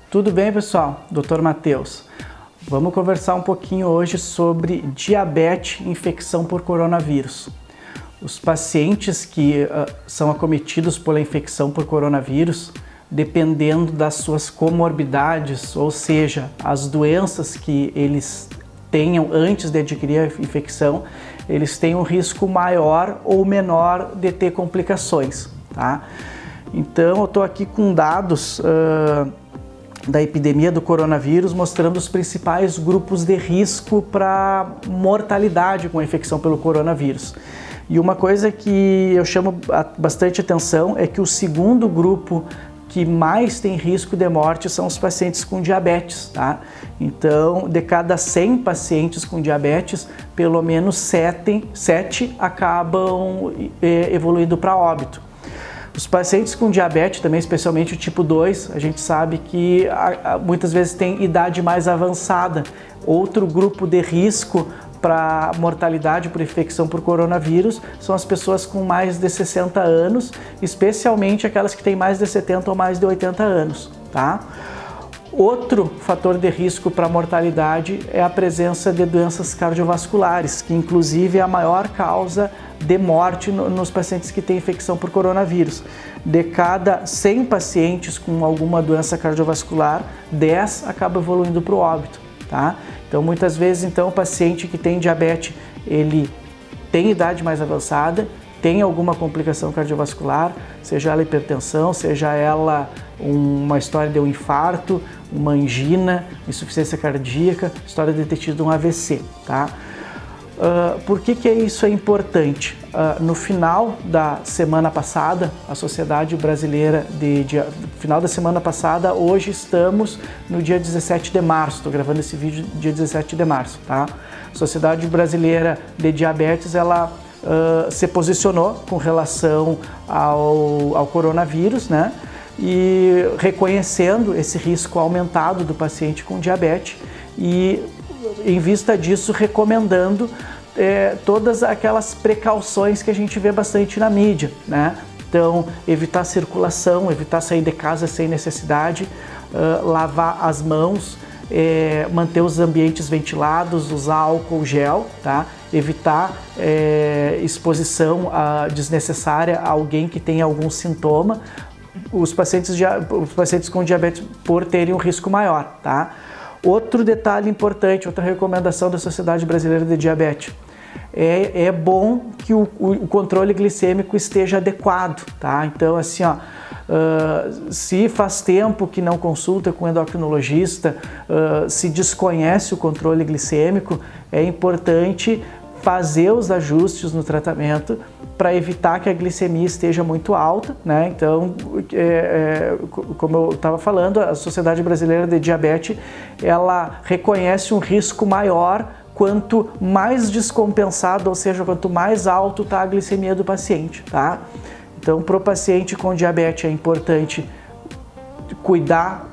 Tudo bem, pessoal? Dr. Matheus. Vamos conversar um pouquinho hoje sobre diabetes e infecção por coronavírus. Os pacientes que são acometidos pela infecção por coronavírus, dependendo das suas comorbidades, ou seja, as doenças que eles tenham antes de adquirir a infecção, eles têm um risco maior ou menor de ter complicações, tá? Então, eu estou aqui com dados da epidemia do coronavírus, mostrando os principais grupos de risco para mortalidade com a infecção pelo coronavírus. E uma coisa que eu chamo bastante atenção é que o segundo grupo que mais tem risco de morte são os pacientes com diabetes, tá? Então, de cada 100 pacientes com diabetes, pelo menos 7 acabam evoluindo para óbito. Os pacientes com diabetes, também especialmente o tipo 2, a gente sabe que muitas vezes tem idade mais avançada. Outro grupo de risco para mortalidade por infecção por coronavírus são as pessoas com mais de 60 anos, especialmente aquelas que têm mais de 70 ou mais de 80 anos, tá? Outro fator de risco para mortalidade é a presença de doenças cardiovasculares, que inclusive é a maior causa de morte nos pacientes que têm infecção por coronavírus. De cada 100 pacientes com alguma doença cardiovascular, 10 acabam evoluindo para o óbito, tá? Então, muitas vezes, o paciente que tem diabetes, ele tem idade mais avançada, tem alguma complicação cardiovascular, seja ela hipertensão, seja ela uma história de um infarto, uma angina, insuficiência cardíaca, história de ter tido um AVC, tá? Por que isso é importante? No final da semana passada, a Sociedade Brasileira final da semana passada, hoje estamos no dia 17 de março, estou gravando esse vídeo dia 17 de março, tá? A Sociedade Brasileira de Diabetes, ela se posicionou com relação ao coronavírus, né? E reconhecendo esse risco aumentado do paciente com diabetes e, em vista disso, recomendando todas aquelas precauções que a gente vê bastante na mídia, né? Então, evitar circulação, evitar sair de casa sem necessidade, lavar as mãos, manter os ambientes ventilados, usar álcool gel, tá? Evitar exposição desnecessária a alguém que tenha algum sintoma, os pacientes com diabetes por terem um risco maior, tá? Outro detalhe importante, outra recomendação da Sociedade Brasileira de Diabetes, é bom que o controle glicêmico esteja adequado, tá? Então, assim, ó, se faz tempo que não consulta com endocrinologista, se desconhece o controle glicêmico, é importante fazer os ajustes no tratamento para evitar que a glicemia esteja muito alta, né? Então, como eu estava falando, a Sociedade Brasileira de Diabetes, ela reconhece um risco maior quanto mais descompensado, ou seja, quanto mais alto está a glicemia do paciente, tá? Então, para o paciente com diabetes é importante cuidar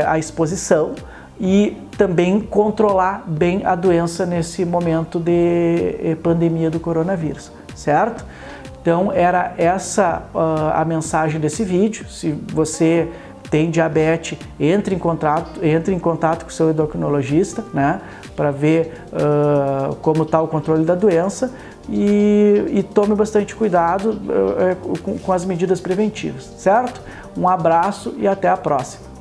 a exposição e também controlar bem a doença nesse momento de pandemia do coronavírus, certo? Então, era essa a mensagem desse vídeo. Se você tem diabetes, entre em contato com o seu endocrinologista, né, para ver como está o controle da doença e tome bastante cuidado com as medidas preventivas, certo? Um abraço e até a próxima.